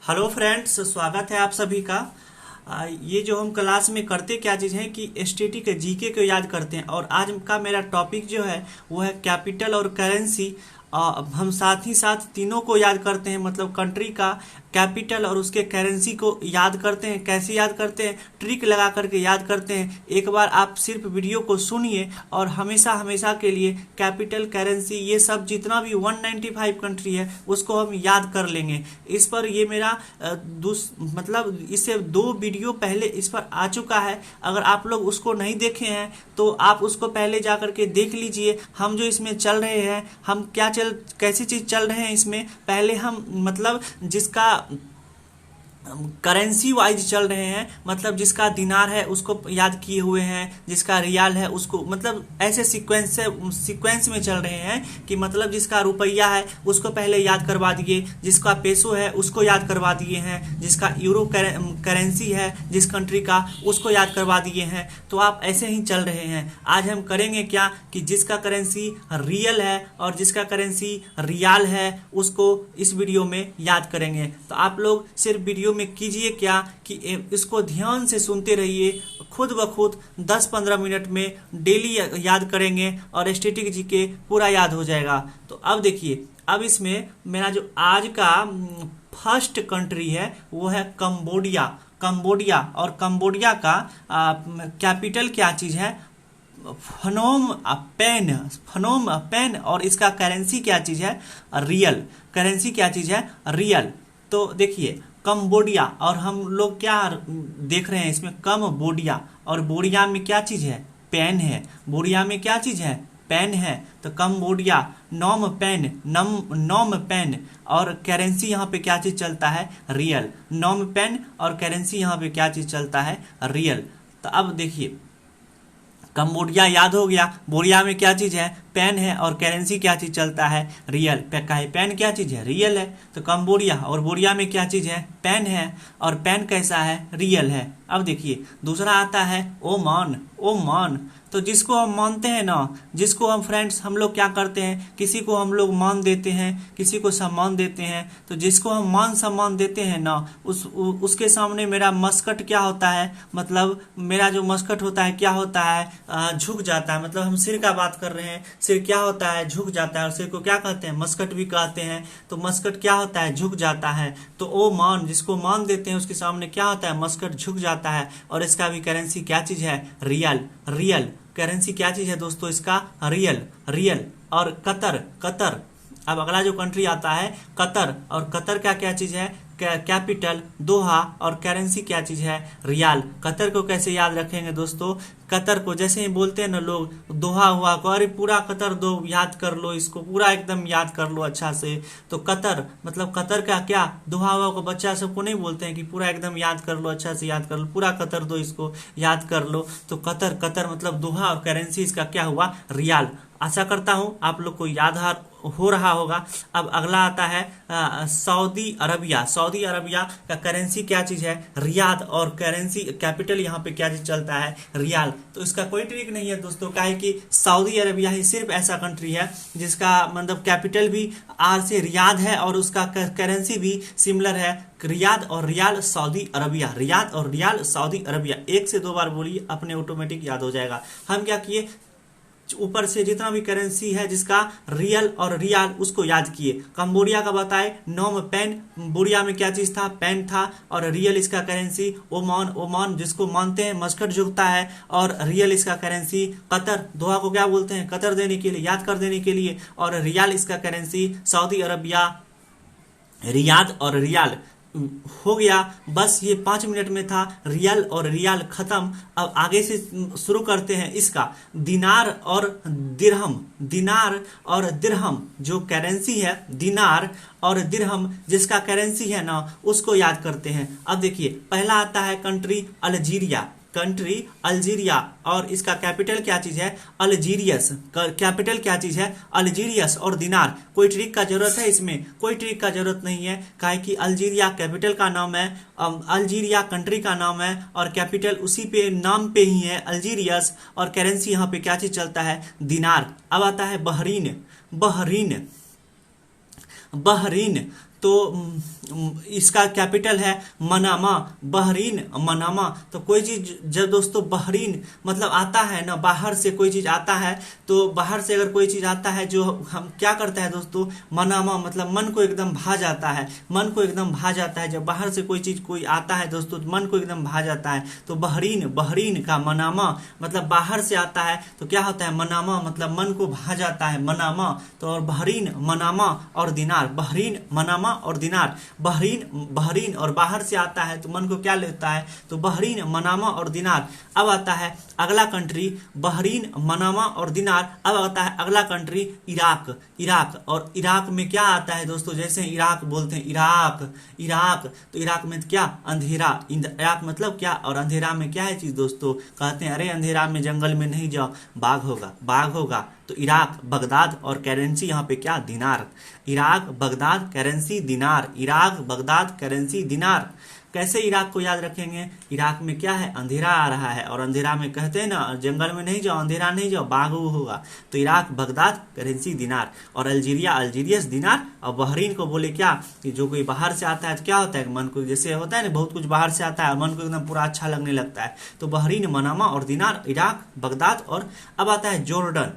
Hello friends, स्वागत है आप सभी का। ये जो हम क्लास में करते क्या चीज़ है कि स्टैटिक जीके को याद करते हैं। और आज का मेरा टॉपिक जो है वो है कैपिटल और करेंसी। हम साथ ही साथ तीनों को याद करते हैं, मतलब कंट्री का कैपिटल और उसके करेंसी को याद करते हैं। कैसे याद करते हैं? ट्रिक लगा करके याद करते हैं। एक बार आप सिर्फ वीडियो को सुनिए और हमेशा हमेशा के लिए कैपिटल, करेंसी, ये सब जितना भी 195 कंट्री है उसको हम याद कर लेंगे। इस पर ये मेरा मतलब इससे 2 वीडियो पहले इस पर आ चुका है। अगर आप लोग उसको नहीं देखे हैं तो आप उसको पहले जा करके देख लीजिए। हम जो इसमें चल रहे हैं, हम कैसी चीज चल रहे हैं इसमें, पहले हम मतलब जिसका करेंसी वाइज चल रहे हैं, मतलब जिसका दिनार है उसको याद किए हुए हैं, जिसका रियाल है उसको, मतलब ऐसे सीक्वेंस में चल रहे हैं कि मतलब जिसका रुपया है उसको पहले याद करवा दिए, जिसका पेसो है उसको याद करवा दिए हैं, जिसका यूरो करेंसी है जिस कंट्री का उसको याद करवा दिए हैं। तो आप ऐसे ही चल रहे हैं। आज हम करेंगे क्या कि जिसका करेंसी रियल है और जिसका करेंसी रियाल है उसको इस वीडियो में याद करेंगे। तो आप लोग सिर्फ वीडियो में कीजिए क्या कि इसको ध्यान से सुनते रहिए, खुद ब खुद 10-15 मिनट में डेली याद करेंगे और स्टैटिक जीके पूरा याद हो जाएगा। तो अब देखिए, अब इसमें मेरा जो आज का फर्स्ट कंट्री है वो है कंबोडिया। कंबोडिया और कंबोडिया का कैपिटल क्या चीज है? फनोम पेन। और इसका करेंसी क्या चीज है? रियल। करेंसी क्या चीज है? रियल। तो देखिए कंबोडिया, और हम लोग क्या देख रहे हैं इसमें? कम्बोडिया। और बोडिया में क्या चीज है? पेन है। बोडिया में क्या चीज है? पेन है। तो कंबोडिया, नॉम पेन। और करेंसी यहाँ पे क्या चीज चलता है? रियल। नॉम पेन और करेंसी यहाँ पे क्या चीज चलता है? रियल। तो अब देखिए, कंबोडिया याद हो गया। बोडिया में क्या चीज है? पेन है। और करेंसी क्या चीज चलता है? रियल। पेन क्या चीज है? रियल है। तो कंबोडिया और बोडिया में क्या चीज है? पेन है। और पेन कैसा है? रियल है। अब देखिए दूसरा आता है ओमान। तो जिसको हम मानते हैं ना, जिसको हम फ्रेंड्स हम लोग क्या करते हैं, किसी को हम लोग मान देते हैं, किसी को सम्मान देते हैं। तो जिसको हम मान सम्मान देते हैं ना, उसके सामने मेरा मस्कट क्या होता है? मतलब मेरा जो मस्कट होता है क्या होता है? झुक जाता है। मतलब हम सिर का बात कर रहे हैं, सिर क्या होता है? झुक जाता है। और सिर को क्या कहते हैं? मस्कट भी कहते हैं। तो मस्कट क्या होता है? झुक जाता है। तो ओ मान, जिसको मान देते हैं उसके सामने क्या होता है? मस्कट झुक जाता है। और इसका भी करेंसी क्या चीज है? रियल। करेंसी क्या चीज है दोस्तों? इसका रियल। और कतर। अब अगला जो कंट्री आता है कतर। और कतर का क्या चीज है? कैपिटल दोहा। और करेंसी क्या चीज है? रियाल। कतर को कैसे याद रखेंगे दोस्तों? कतर को जैसे ही बोलते हैं ना लोग, दोहा हुआ को, अरे पूरा कतर दो, याद कर लो, इसको पूरा एकदम याद कर लो अच्छा से। तो कतर मतलब कतर का क्या? दोहा हुआ को बच्चा सबको नहीं बोलते हैं कि पूरा एकदम याद कर लो, अच्छा से याद कर लो, पूरा कतर दो, इसको याद कर लो। तो कतर मतलब दोहा। और करेंसी इसका क्या हुआ? रियाल। आशा करता हूं आप लोग को याद हो रहा होगा। अब अगला आता है सऊदी अरबिया। सऊदी अरबिया का करेंसी क्या चीज है? रियाद। और करेंसी कैपिटल यहाँ पे क्या चीज चलता है? रियाल। तो इसका कोई ट्रिक नहीं है दोस्तों, काहे कि सऊदी अरबिया ही सिर्फ ऐसा कंट्री है जिसका मतलब कैपिटल भी आर से रियाद है और उसका करेंसी भी सिमिलर है। रियाद और रियाल सऊदी अरबिया। रियाद और रियाल सऊदी अरबिया। 1 से 2 बार बोलिए, अपने ऑटोमेटिक याद हो जाएगा। हम क्या किए, ऊपर से जितना भी करेंसी है जिसका रियल और रियाल उसको याद किए। कंबोडिया का बताए नॉम पेन। बोडिया में क्या चीज था? पेन था। और रियल इसका करेंसी ओमान जिसको मानते हैं, मस्कट झुकता है। और रियल इसका करेंसी कतर। दोहा को क्या बोलते हैं? कतर देने के लिए, याद कर देने के लिए। और रियाल इसका करेंसी सऊदी अरबिया। रियाद और रियाल हो गया। बस ये 5 मिनट में था रियल और रियाल खत्म। अब आगे से शुरू करते हैं इसका दिनार और दिरहम। दिनार और दिरहम जो करेंसी है, दिनार और दिरहम जिसका करेंसी है ना, उसको याद करते हैं। अब देखिए पहला आता है कंट्री अल्जीरिया। और इसका कैपिटल क्या चीज है? अल्जीरियस। कैपिटल क्या चीज है? अल्जीरियस। और दिनार। कोई ट्रिक का जरूरत है इसमें? कोई ट्रिक का जरूरत नहीं है, काहे कि अल्जीरिया कैपिटल का नाम है, अल्जीरिया कंट्री का नाम है और कैपिटल उसी पे नाम पे ही है, अल्जीरियस। और करेंसी यहाँ पे क्या चीज चलता है? दिनार। अब आता है बहरीन। तो इसका कैपिटल है मनामा, बहरीन मनामा। तो कोई चीज जब दोस्तों बहरीन मतलब आता है ना, बाहर से कोई चीज आता है, तो बाहर से अगर कोई चीज आता है जो हम क्या करता है दोस्तों, मनामा मतलब मन को एकदम भा जाता है, मन को एकदम भा जाता है। जब बाहर से कोई चीज कोई आता है दोस्तों मन को एकदम भा जाता है। तो बहरीन, बहरीन का मनामा मतलब बाहर से आता है तो क्या होता है, मनामा मतलब मन को भा जाता है, मनामा। तो और बहरीन, मनामा और दिनार, बहरीन, मनामा और दिनार। बहरीन, बहरीन और बाहर से आता है तो मन को क्या लेता है, तो बहरीन, मनामा और दिनार। अब आता है अगला कंट्री, बहरीन, मनामा और दिनार। अब आता है अगला कंट्री इराक, इराक। और इराक में क्या आता है दोस्तों, जैसे इराक बोलते हैं, इराक, इराक। तो इराक में क्या, अंधेरा, इराक मतलब क्या, और अंधेरा में क्या है चीज दोस्तों, कहते हैं अरे अंधेरा में जंगल में नहीं जाओ, बाघ होगा, बाघ होगा। तो इराक, बगदाद और करेंसी यहाँ पे क्या, दिनार। इराक, बगदाद, करेंसी, दिनार। इराक, बगदाद, करेंसी, दिनार। कैसे इराक को याद रखेंगे, इराक में क्या है, अंधेरा आ रहा है, और अंधेरा में कहते हैं ना जंगल में नहीं जाओ, अंधेरा नहीं जाओ, बाघ होगा। तो इराक, बगदाद, करेंसी, दिनार। और अल्जीरिया, अल्जीरियस, दिनार। और बहरीन को बोले क्या, कि जो कोई बाहर से आता है तो क्या होता है, मन को जैसे होता है ना, बहुत कुछ बाहर से आता है मन को एकदम पूरा अच्छा लगने लगता है। तो बहरीन, मनामा और दिनार, इराक, बगदाद। और अब आता है जोर्डन,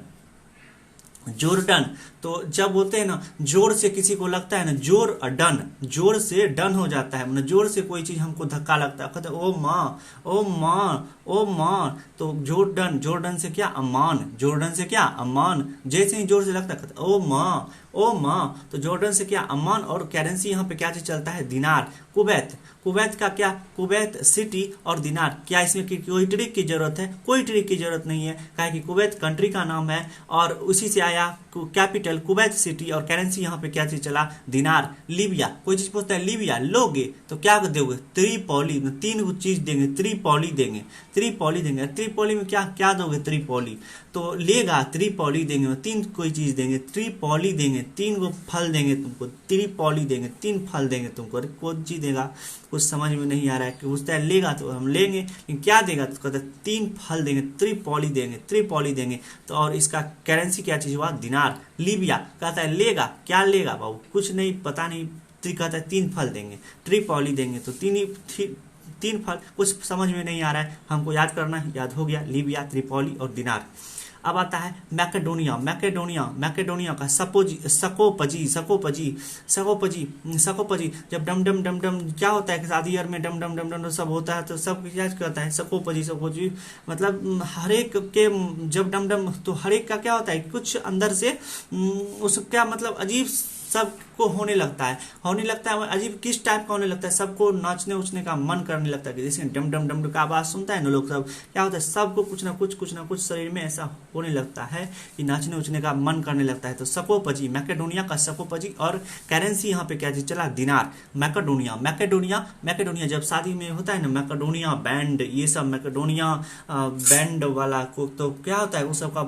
जोर्डन। तो जब बोलते हैं ना जोर से किसी को लगता है ना, जोर डन, जोर से डन हो जाता है, मतलब जोर से कोई चीज हमको धक्का लगता है, कहते हैं ओ माँ, ओ माँ, ओ माँ। तो जोर्डन, जोर्डन से क्या, अम्मान, जोर्डन से क्या, अम्मान। जैसे ही जोर से लगता है कहते हैं ओ माँ, ओ माँ। तो जोर्डन से क्या, अम्मान। और करेंसी यहाँ पे क्या चीज चलता है, दिनार। कुवैत, कुवैत का क्या, कुवैत सिटी और दिनार। क्या इसमें कोई ट्रिक की जरूरत है, कोई ट्रिक की जरूरत नहीं है, क्या कि कुवैत कंट्री का नाम है और उसी से आया कैपिटल कुवैत सिटी, और करेंसी यहाँ पे क्या चीज चला, दिनार। लीबिया, कोई चीज पूछता है लीबिया लोगे तो क्या दोगे, त्रिपोली, तीन चीज देंगे, त्रिपोली देंगे, त्रिपोली देंगे। त्रिपोली में क्या क्या दोगे, त्रिपोली। तो लेगा, त्रिपोली देंगे, तीन कोई चीज देंगे, त्रिपोली देंगे, तीन को फल देंगे तुमको, त्रिपोली देंगे, तीन फल देंगे तुमको। अरे कौन चीज देगा, कुछ समझ में नहीं आ रहा है। कि पूछता है लेगा तो हम लेंगे, लेकिन क्या देगा, तो कहता है तीन फल देंगे, त्रिपोली देंगे, त्रिपोली देंगे। तो और इसका करेंसी क्या चीज हुआ, दिनार। लीबिया कहता है लेगा, क्या लेगा बाबू, कुछ नहीं, पता नहीं। कहता है तीन फल देंगे, ट्रिपोली देंगे, तो तीन फल, कुछ समझ में नहीं आ रहा है, हमको याद करना है, याद हो गया, लीबिया, त्रिपोली और दिनार। अब आता है मैकेडोनिया, मैकेडोनिया, मैकेडोनिया का सकोपजी, सकोपजी, सकोपजी, सकोपजी। जब डम डम डम डम क्या होता है, शादी में डम डम डम डम सब होता है, तो सब क्या कहता है, सकोपजी, सकोपजी। मतलब हरेक के जब डम डम, तो हरेक का क्या होता है, कुछ अंदर से उस क्या मतलब अजीब सबको होने लगता है, होने लगता है। अजीब किस टाइप का होने लगता है, सबको नाचने उचने का मन करने लगता है। जैसे डम डम डम का आवाज सुनता है ना लोग, सब क्या होता है, सबको कुछ ना कुछ शरीर में ऐसा होने लगता है कि नाचने उचने का मन करने लगता है। तो सकोपजी, मैकेडोनिया का सकोपजी। और करेंसी यहाँ पे क्या चीज चला, दिनार। मैकेडोनिया, मैकेडोनिया, मैकेडोनिया जब शादी में होता है ना, मैकेडोनिया बैंड, ये सब मैकेडोनिया बैंड वाला को, तो क्या होता है, वो सबका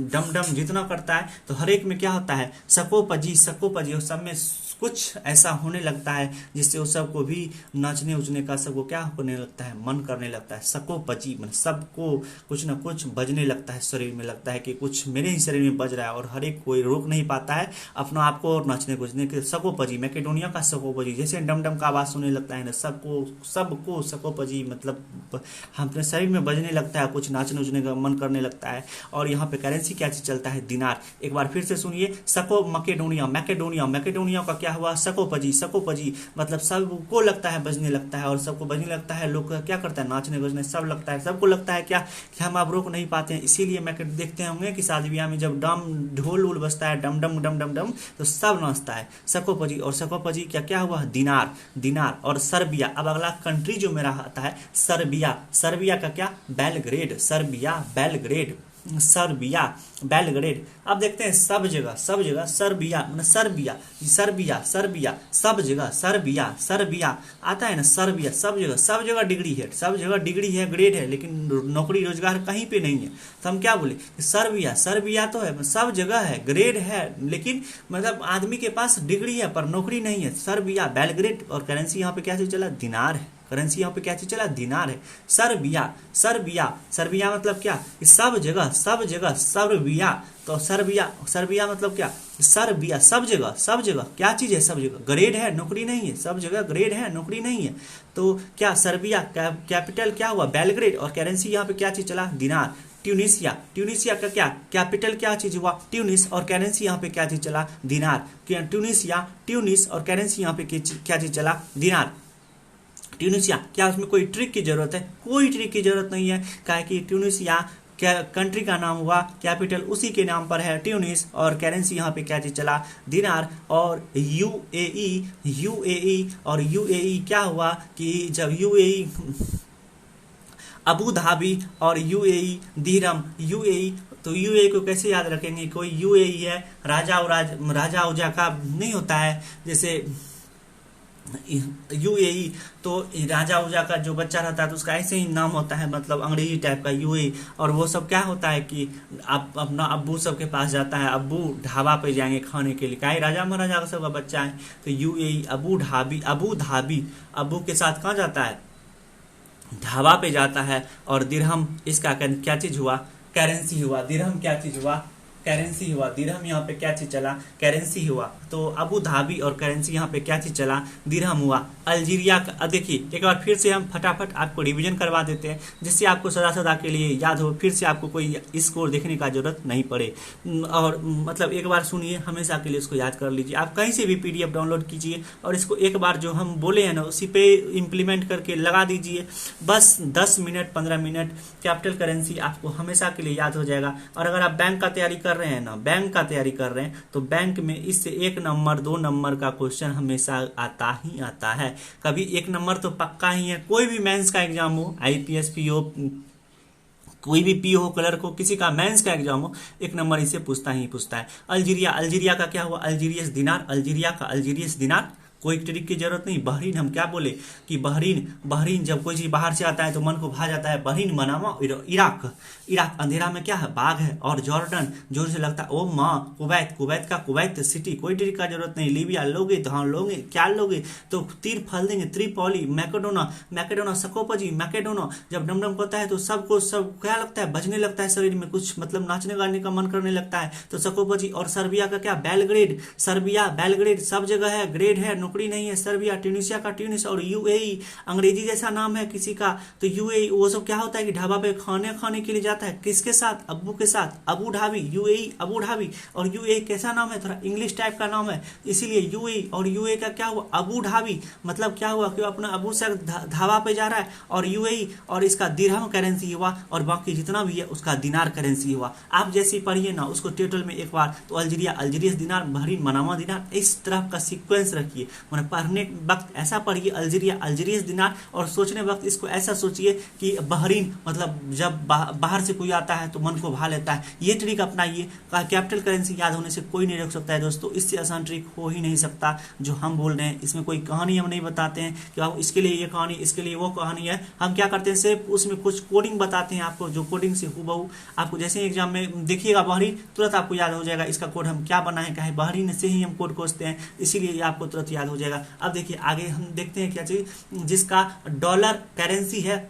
डम डम जितना करता है, तो हर एक में क्या होता है, सकोपजी, सकोपजी। उस सब में कुछ ऐसा होने लगता है जिससे उस सबको भी नाचने उचने का सबको क्या होने लगता है, मन करने लगता है। सकोपजी मतलब सबको कुछ ना कुछ बजने लगता है, शरीर में लगता है कि कुछ मेरे ही शरीर में बज रहा है, और हर एक कोई रोक नहीं पाता है अपना आपको और नाचने कुचने के। सकोपजी, मैकेडोनिया का सकोपजी। जैसे डम डम का आवाज सुनने लगता है ना, सबको सबको सकोपजी मतलब अपने शरीर में बजने लगता है, कुछ नाचने उचने का मन करने लगता है। और यहाँ पे करेंसी क्या चीज चलता है, दिनार। एक बार फिर से सुनिए, सको मैकेडोनिया, मैकेडोनिया, मैकेडोनिया का क्या हुआ, सकोपजी, सकोपजी। मतलब सबको लगता है बजने लगता है, और सबको बजने लगता है, लोग क्या करता है, नाचने बजने सब लगता है, सबको लगता है क्या कि हम आप रोक नहीं पाते हैं। इसीलिए मैं देखते होंगे कि शादी ब्याह में जब डम ढोल उल बजता है, डम डम डम डम डम, तो सब नाचता है। सकोपजी। और सकोपजी क्या क्या हुआ, दिनार, दिनार। और सर्बिया। अब अगला कंट्री जो मेरा आता है सर्बिया, सर्बिया का क्या, Belgrade, Serbia, Belgrade, Serbia, Belgrade. अब देखते हैं सब जगह सर्बिया मतलब सर्बिया, सर्बिया, सर्बिया, सब जगह सर्बिया, सर्बिया आता है ना, सर्बिया, सब जगह डिग्री है, सब जगह डिग्री है, ग्रेड है, लेकिन नौकरी रोजगार कहीं पे नहीं है। तो हम क्या बोले, सर्बिया, सर्बिया तो है, सब जगह है, ग्रेड है, लेकिन मतलब आदमी के पास डिग्री है पर नौकरी नहीं है। Serbia, Belgrade. और करेंसी यहाँ पे क्या चीज चला, दिनार है। करेंसी यहाँ पे क्या चीज चला, दिनार है। सर्बिया, सर्बिया, सर्बिया मतलब क्या, सब जगह सर्बिया। तो सर्बिया, सर्बिया मतलब क्या, सर्बिया, सब जगह, सब जगह क्या चीज है, सब जगह ग्रेड है, नौकरी नहीं है, सब जगह ग्रेड है, नौकरी नहीं है। तो क्या सर्बिया, कैपिटल क्या हुआ, बेलग्रेड, और करेंसी यहाँ पे क्या चीज चला, दिनार। ट्यूनिसिया, ट्यूनिसिया का क्या कैपिटल क्या चीज हुआ, ट्यूनिस, और करेंसी यहाँ पे क्या चीज चला, दिनार। ट्यूनिसिया, ट्यूनिस, और करेंसी यहाँ पे क्या चीज चला, दिनार। ट्यूनिसिया, क्या उसमें कोई ट्रिक की जरूरत है, कोई ट्रिक की जरूरत नहीं है, क्या कि ट्यूनिसिया क्या कंट्री का नाम हुआ, कैपिटल उसी के नाम पर है ट्यूनिस, और करेंसी यहाँ पे क्या चीज चला, दिनार। और यूएई, यूएई, और यूएई क्या हुआ कि जब यूएई अबू धाबी और यूएई दिरहम, यूएई, तो यूएई को कैसे याद रखेंगे, कोई यूएई है राजा उजा का नहीं होता है, जैसे यूएई तो राजा उजा का जो बच्चा रहता है तो उसका ऐसे ही नाम होता है, मतलब अंग्रेजी टाइप का यूएई। और वो सब क्या होता है कि आप अपना अब्बू सबके पास जाता है, अब्बू ढाबा पे जाएंगे खाने के लिए, क्या राजा महाराजा का सबका बच्चा है, तो UAE Abu Dhabi, Abu Dhabi, अब्बू के साथ कहाँ जाता है, ढाबा पे जाता है। और दिरहम इसका क्या चीज हुआ, करेंसी हुआ। दिरहम क्या चीज हुआ, करेंसी हुआ। दिरहम यहाँ पे क्या चीज चला, करेंसी हुआ। तो अबू धाबी और करेंसी यहाँ पे क्या चीज चला, दिरहम हुआ। अल्जीरिया का देखिए एक बार फिर से हम फटाफट आपको रिवीजन करवा देते हैं, जिससे आपको सदा सदा के लिए याद हो, फिर से आपको कोई स्कोर देखने का जरूरत नहीं पड़े। और मतलब एक बार सुनिए, हमेशा के लिए इसको याद कर लीजिए। आप कहीं से भी पीडीएफ डाउनलोड कीजिए और इसको एक बार जो हम बोले हैं ना उसी पे इम्प्लीमेंट करके लगा दीजिए, बस 10 मिनट 15 मिनट, कैपिटल करेंसी आपको हमेशा के लिए याद हो जाएगा। और अगर आप बैंक का तैयारी कर रहे हैं ना, बैंक का तैयारी कर रहे हैं, तो बैंक में इससे 1 नंबर 2 नंबर का क्वेश्चन हमेशा आता ही आता है। कभी 1 नंबर तो पक्का ही है। कोई भी मेंस का एग्जाम हो, आईपीएस पीओ, कोई भी पीओ हो, क्लर्क हो, किसी का मेंस का एग्जाम हो, 1 नंबर इसे पूछता ही पूछता है। अल्जीरिया, अल्जीरिया का क्या हुआ, अल्जीरियस दिनार। अल्जीरिया का अल्जीरियस दिनार, कोई ट्रिक की जरूरत नहीं। बहरीन, हम क्या बोले कि बहरीन, बहरीन जब कोई चीज बाहर से आता है तो मन को भा जाता है। Bahrain Manama. इराक, इराक अंधेरा में क्या है, बाघ है। और जॉर्डन जोर से लगता है, ओ माँ। कुवैत, कुवैत का कुवैत सिटी, कोई ट्रिक का जरूरत नहीं। लीबिया लोगे तो हाँ लोगे, क्या लोगे तो तीर फल देंगे। त्रिपोली, मैकेडोना, मैकेडोना, सकोपजी, मैकेडोना। जब डमडम करता है तो सबको सब क्या लगता है, बजने लगता है शरीर में, कुछ मतलब नाचने गाने का मन करने लगता है, तो सकोपजी। और सर्बिया का क्या, बेलग्रेड, सर्बिया बेलग्रेड, सब जगह है, ग्रेड है, नौकरी नहीं है। सर्बिया, ट्यूनिसिया का ट्यूनिस। और यूएई अंग्रेजी जैसा नाम है किसी का, तो यूएई वो सब क्या होता है कि ढाबा पे खाने के लिए जाता है, किसके साथ, अब्बू के साथ, अबू ढाबी, यूएई अबू ढाबी। और यूएई कैसा नाम है, थोड़ा इंग्लिश टाइप का नाम है, इसीलिए यूएई। और यूएई का क्या हुआ, अबू ढाबी, मतलब क्या हुआ कि अपना अबू से ढाबा पे जा रहा है। और यूएई, और इसका दिरहम करेंसी हुआ, और बाकी जितना भी है उसका दिनार करेंसी हुआ। आप जैसे पढ़िए ना उसको टोटल में एक बार, तो अल्जीरिया, अल्जीरियस दिनार, बहरीन मनामा दिनार, इस तरह का सीक्वेंस रखिए। पढ़ने वक्त ऐसा पढ़िए अल्जीरिया, अल्जीरियस दिनार, और सोचने वक्त इसको ऐसा सोचिए कि बहरीन, मतलब जब बाहर से कोई आता है तो मन को भा लेता है। ये ट्रिक अपनाइए। कैपिटल करेंसी याद होने से कोई नहीं रोक सकता है दोस्तों, इससे आसान ट्रिक हो ही नहीं सकता जो हम बोल रहे हैं। इसमें कोई कहानी हम नहीं बताते हैं कि आप इसके लिए ये कहानी, इसके लिए वो कहानी है। हम क्या करते हैं, सिर्फ उसमें कुछ कोडिंग बताते हैं आपको, जो कोडिंग से हूबहू आपको जैसे एग्जाम में देखिएगा बहरीन, तुरंत आपको याद हो जाएगा इसका कोड हम क्या बनाए, क्या है, बहरीन से ही हम कोड खोजते हैं, इसीलिए आपको तुरंत याद हो जाएगा। अब देखिए आगे हम देखते हैं क्या चीज, जिसका डॉलर करेंसी है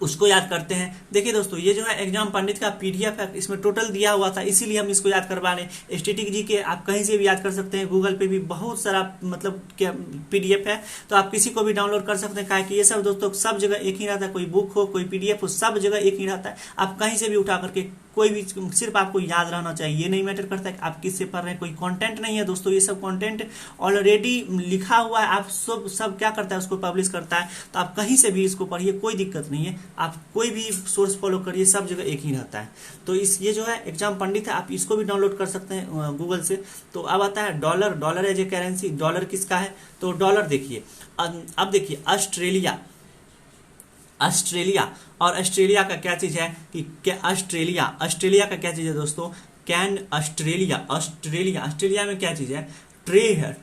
उसको याद करते हैं। देखिए दोस्तों, ये जो है एग्जाम पंडित का पीडीएफ है, इसमें टोटल दिया हुआ था, इसीलिए हम इसको याद करवा रहे। स्टैटिक जी के आप कहीं से भी याद कर सकते हैं, गूगल पे भी बहुत सारा मतलब क्या पीडीएफ है, तो आप किसी को भी डाउनलोड कर सकते हैं। क्या कि ये सब दोस्तों सब जगह एक ही रहता है, कोई बुक हो कोई पीडीएफ हो, सब जगह एक ही रहता है। आप कहीं से भी उठा करके कोई भी, सिर्फ आपको याद रहना चाहिए, ये नहीं मैटर करता है कि आप किससे पढ़ रहे हैं। कोई कंटेंट नहीं है दोस्तों, ये सब कंटेंट ऑलरेडी लिखा हुआ है, आप सब क्या करता है उसको पब्लिश करता है, तो आप कहीं से भी इसको पढ़िए, कोई दिक्कत नहीं है। आप कोई भी सोर्स फॉलो करिए, सब जगह एक ही रहता है। तो ये जो है एग्जाम पंडित है, आप इसको भी डाउनलोड कर सकते हैं गूगल से। तो अब आता है dollar, dollar as a currency. Dollar किसका है, तो डॉलर देखिए, अब देखिए ऑस्ट्रेलिया, ऑस्ट्रेलिया, और ऑस्ट्रेलिया का क्या चीज है कि ऑस्ट्रेलिया, ऑस्ट्रेलिया का क्या चीज है दोस्तों, कैन ऑस्ट्रेलिया, ऑस्ट्रेलिया, ऑस्ट्रेलिया में क्या चीज है, ट्रे है तो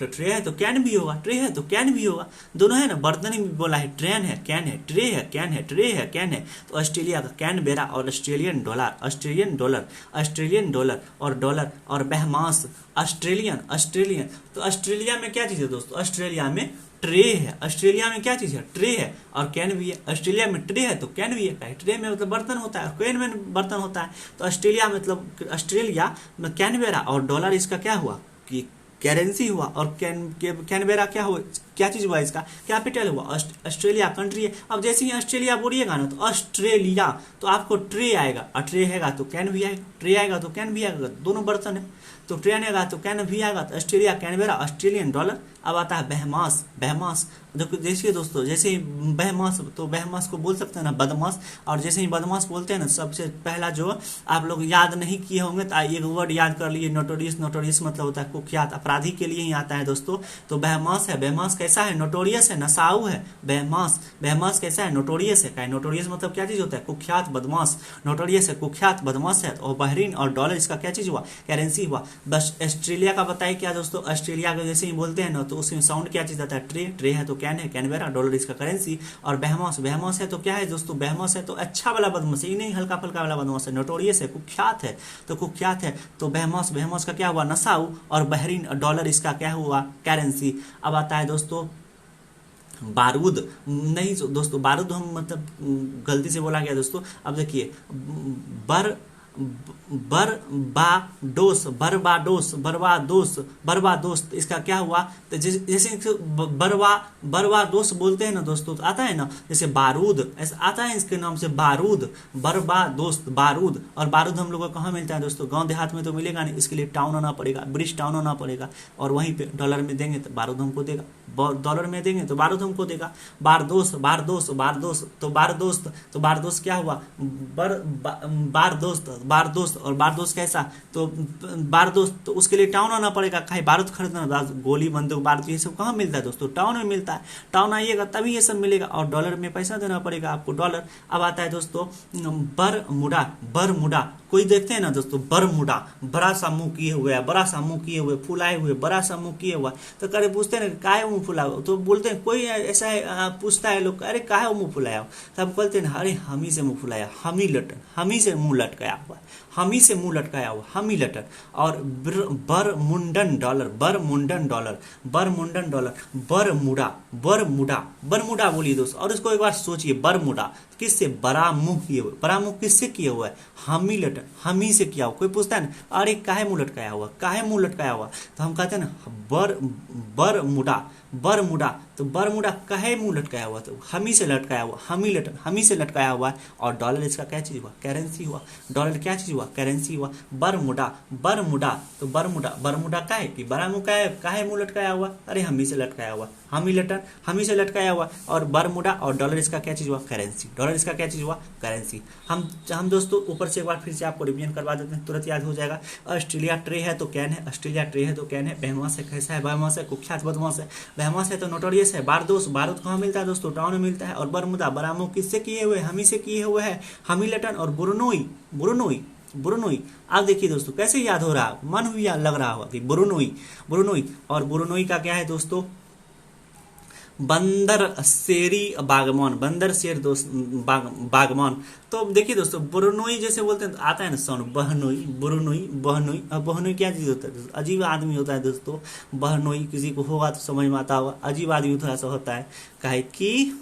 ट्रे है तो कैन भी होगा, ट्रे है तो कैन भी होगा, दोनों है ना। बर्तन ही बोला है, ट्रेन है, कैन है, ट्रे है, कैन है, ट्रे है, कैन है। तो ऑस्ट्रेलिया का कैनबेरा और ऑस्ट्रेलियन डॉलर, ऑस्ट्रेलियन डॉलर और बहमास ऑस्ट्रेलियन। तो ऑस्ट्रेलिया में क्या चीज है दोस्तों, ऑस्ट्रेलिया में ट्रे है, ऑस्ट्रेलिया में क्या चीज है, ट्रे है और कैन भी है। ऑस्ट्रेलिया में ट्रे है तो कैन भी है, ट्रे में मतलब बर्तन होता है और कैन में बर्तन होता है। तो ऑस्ट्रेलिया मतलब ऑस्ट्रेलिया में कैनबेरा और डॉलर इसका क्या हुआ कि करेंसी हुआ, और कैनबेरा क्या हुआ, क्या चीज हुआ, इसका कैपिटल हुआ। ऑस्ट्रेलिया कंट्री है। अब जैसे ही ऑस्ट्रेलिया बोलिएगा ना तो ऑस्ट्रेलिया तो आपको ट्रे आएगा, और ट्रे हैगा तो कैन भी आएगा, ट्रे आएगा तो कैन भी आएगा, दोनों बर्तन है तो ट्रेन आएगा तो कैन भी आएगा। तो ऑस्ट्रेलिया कैनबेरा ऑस्ट्रेलियन डॉलर। अब आता है बहमास। देखिए दोस्तों, जैसे ही बहमास, तो बहमास को बोल सकते हैं ना बदमाश, और जैसे ही बदमाश बोलते हैं ना, सबसे पहला जो आप लोग याद नहीं किए होंगे तो एक वर्ड याद कर लिए, नोटोरियस मतलब होता है कुख्यात, अपराधी के लिए ही आता है दोस्तों। तो बहमास है, बहमास कैसा है, नोटोरियस है, नसाऊ है। बहमास कैसा है, नोटोरियस है। नोटोरियस मतलब क्या चीज होता है, कुख्यात बदमाश। नोटोरियस है, कुख्यात बदमाश है। और बहरीन और डॉलर इसका क्या चीज हुआ, करेंसी हुआ। बस ऑस्ट्रेलिया का बताइए क्या दोस्तों, ऑस्ट्रेलिया का जैसे ही बोलते हैं ना तो उसमें साउंड क्या चीज आता है, ट्रे है तो कैन है, कैनबेरा, डॉलर इसका करेंसी। और बहमास है तो क्या है दोस्तों, बहमास है तो अच्छा वाला बदमाश, ये नहीं हल्का फल्का वाला बदमाश है। नोटोरियस है, कुख्यात है तो कुख्यात है। तो बहमास का क्या हुआ, नसाऊ। और बहरीन डॉलर इसका क्या हुआ, करेंसी। अब आता है दोस्तों बारूद। नहीं दोस्तों, बारूद हम मतलब गलती से बोला गया दोस्तों। अब देखिए बरबादोस इसका क्या हुआ, तो जैसे बरबादोस बोलते हैं ना दोस्तों, तो आता है ना जैसे बारूद, ऐसा आता है इसके नाम से बारूद, बारूद। और बारूद हम लोग को कहाँ मिलता है दोस्तों, गांव देहात में तो मिलेगा नहीं, इसके लिए टाउन आना पड़ेगा, ब्रिटिश टाउन आना पड़ेगा, और वहीं पे डॉलर में देंगे तो बारूद हमको देगा, डॉलर में देंगे तो बारूद हमको देगा। बारदोस तो बारदोस क्या हुआ, बारदोस्त। और बारदोस्त कैसा, तो बारदोस्त तो उसके लिए टाउन आना पड़ेगा, कहीं बारूद खरीदना, गोली बंदूक बारूद ये सब कहाँ मिलता है दोस्तों, टाउन में मिलता है। टाउन आइएगा तभी ये सब मिलेगा, और डॉलर में पैसा देना पड़ेगा आपको, डॉलर। अब आता है दोस्तों बरमुडा। कोई देखते हैं ना दोस्तों, बरमुडा, बड़ा सा मुंह किए हुए, फुलाए हुए, बड़ा सा मुंह किए हुआ। तो करे पूछते हैं ना काहे मुंह फुला हुआ, तो बोलते हैं कोई ऐसा है, पूछता है लोग, अरे काहे मुंह फुलाया, तब बोलते हैं अरे हमी से मुंह फुलाया, हमी से मुंह लटकाया हुआ, हमी लटन। और बरमुंडन डॉलर, बरमुडा बोलिए दोस्तों। और इसको एक बार सोचिए, बरमुडा किससे, बड़ा मुंह किससे किए हुआ है, हमी से किया हुआ। कोई पूछता है ना अरे काहे मुंह लटकाया हुआ, तो हम कहते हैं ना बरमुडा। तो बरमुडा काहे मुंह लटकाया हुआ, तो हमी से लटकाया हुआ, हमी से लटकाया हुआ है। और डॉलर इसका क्या चीज हुआ, करेंसी हुआ। डॉलर क्या चीज हुआ, करेंसी हुआ। बरमुडा तो बरमुडा का है कि बड़ा मुंह काहे मुंह लटकाया हुआ, अरे हमी से लटकाया हुआ, हमी से लटकाया हुआ। और बरमुडा और डॉलर इसका क्या चीज हुआ, करेंसी। डॉलर इसका क्या चीज हुआ, करेंसी। हम दोस्तों ऊपर से एक बार फिर से आपको रिवीजन करवा देते हैं, तुरंत याद हो जाएगा। ऑस्ट्रेलिया ट्रे है तो कैन है, बहमास है कैसा है, बहमास है कुख्यात बदमाश है, बहमास है तो नोटोरियस है। बारूद कहाँ मिलता है दोस्तों, टाउन में मिलता है। और बरमुदा बड़ा मुंह किससे किए हुए, हमी से किए हुए है, हमीलटन। और बुरुनोई। आप देखिए दोस्तों कैसे याद हो रहा, मन हुआ लग रहा होगा कि बुरुनोई। और बुरुनोई का क्या है दोस्तों, बंदर शेर दोस्त बागमान। तो देखिए दोस्तों, बुरुनोई जैसे बोलते हैं तो आता है ना साउंड, बहनोई क्या चीज होता है, अजीब आदमी होता है दोस्तों। बहनोई किसी को होगा तो समझ में आता होगा, अजीब आदमी थोड़ा सा होता है, काहे कि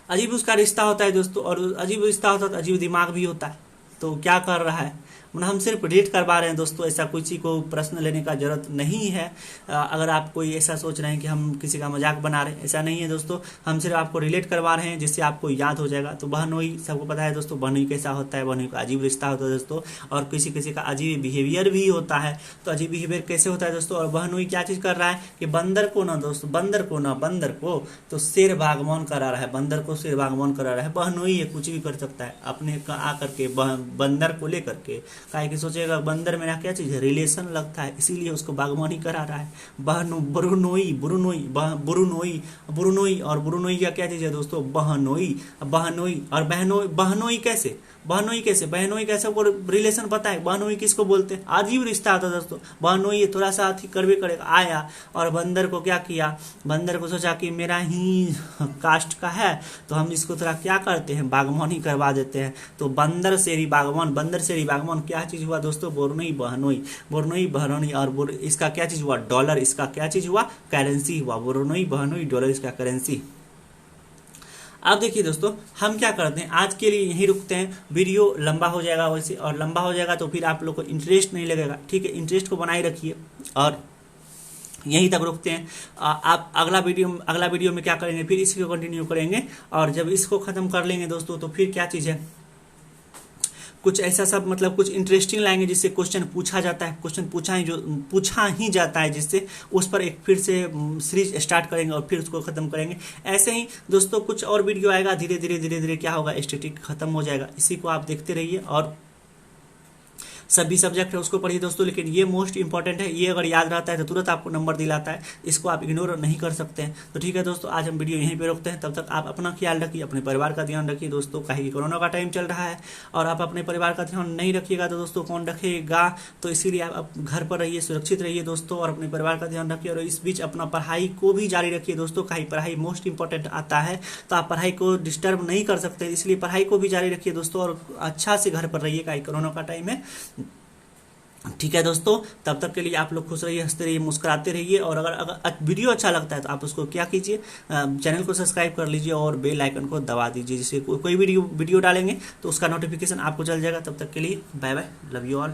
अजीब उसका रिश्ता होता है दोस्तों, और अजीब रिश्ता होता है तो अजीब दिमाग भी होता है। तो क्या कर रहा है, हम सिर्फ रीड करवा रहे हैं दोस्तों, ऐसा किसी को प्रश्न लेने का जरूरत नहीं है। अगर आप कोई ऐसा सोच रहे हैं कि हम किसी का मजाक बना रहे हैं, ऐसा नहीं है दोस्तों, हम सिर्फ आपको रिलेट करवा रहे हैं जिससे आपको याद हो जाएगा। तो बहनोई सबको पता है दोस्तों, बहनोई कैसा होता है, बहनोई का अजीब रिश्ता होता है दोस्तों, और किसी किसी का अजीब बिहेवियर भी होता है। तो अजीब बिहेवियर कैसे होता है दोस्तों, और बहनोई क्या चीज कर रहा है कि बंदर को तो शेर बागवान करा रहा है, बहनोई है, कुछ भी कर सकता है अपने आकर के बंदर को लेकर के, काहे कि सोचेगा बंदर मेरा क्या चीज है, रिलेशन लगता है, इसीलिए उसको बागवानी करा रहा है। बुरुनोई। और बुरुनोई का क्या चीज है दोस्तों, बहनोई। और बहनोई कैसे, बहनोई कैसे, बहनोई कैसे, को रिलेशन पता है बहनोई किसको बोलते हैं? अजीब रिश्ता होता है दोस्तों, बहनोई थोड़ा सा अथी करवे करेगा। आया और बंदर को क्या किया, बंदर को सोचा कि मेरा ही कास्ट का है तो हम इसको थोड़ा क्या करते हैं, बागवानी करवा देते हैं। तो बंदर शेरी बागवान, बंदर शेरी बागवान क्या चीज हुआ दोस्तों, बोरनोई बहनोई, बोरनोई बहनोई। और इसका क्या चीज हुआ, डॉलर, इसका क्या चीज हुआ, करेंसी हुआ, बोरनोई बहनोई डॉलर इसका करेंसी। अब देखिए दोस्तों हम क्या करते हैं, आज के लिए यहीं रुकते हैं, वीडियो लंबा हो जाएगा वैसे, और लंबा हो जाएगा तो फिर आप लोग को इंटरेस्ट नहीं लगेगा, ठीक है। इंटरेस्ट को बनाए रखिए और यहीं तक रुकते हैं। आप अगला वीडियो में क्या करेंगे, फिर इसी को कंटिन्यू करेंगे। और जब इसको खत्म कर लेंगे दोस्तों तो फिर क्या चीज़ है, कुछ ऐसा सब मतलब कुछ इंटरेस्टिंग लाएंगे जिससे क्वेश्चन पूछा जाता है, क्वेश्चन पूछा ही जाता है, जिससे उस पर एक फिर से सीरीज स्टार्ट करेंगे और फिर उसको खत्म करेंगे। ऐसे ही दोस्तों कुछ और वीडियो आएगा, धीरे धीरे क्या होगा, स्टैटिक खत्म हो जाएगा। इसी को आप देखते रहिए और सभी सब्जेक्ट है उसको पढ़िए दोस्तों, लेकिन ये मोस्ट इंपॉर्टेंट है, ये अगर याद रहता है तो तुरंत आपको नंबर दिलाता है, इसको आप इग्नोर नहीं कर सकते हैं। तो ठीक है दोस्तों, आज हम वीडियो यहीं पे रोकते हैं, तब तक आप अपना ख्याल रखिए, अपने परिवार का ध्यान रखिए दोस्तों, काहे कि कोरोना का टाइम चल रहा है और आप अपने परिवार का ध्यान नहीं रखिएगा तो दोस्तों कौन रखेगा। तो इसीलिए आप घर पर रहिए, सुरक्षित रहिए दोस्तों, और अपने परिवार का ध्यान रखिए। और इस बीच अपना पढ़ाई को भी जारी रखिए दोस्तों, काहे पढ़ाई मोस्ट इंपॉर्टेंट आता है, तो आप पढ़ाई को डिस्टर्ब नहीं कर सकते, इसलिए पढ़ाई को भी जारी रखिए दोस्तों, और अच्छा से घर पर रहिए, काहे कोरोना का टाइम है। ठीक है दोस्तों, तब तक के लिए आप लोग खुश रहिए, हंसते रहिए, मुस्कुराते रहिए। और अगर वीडियो अच्छा लगता है तो आप उसको क्या कीजिए, चैनल को सब्सक्राइब कर लीजिए और बेल आइकन को दबा दीजिए, जिससे कोई वीडियो डालेंगे तो उसका नोटिफिकेशन आपको चल जाएगा। तब तक के लिए bye bye, love you all.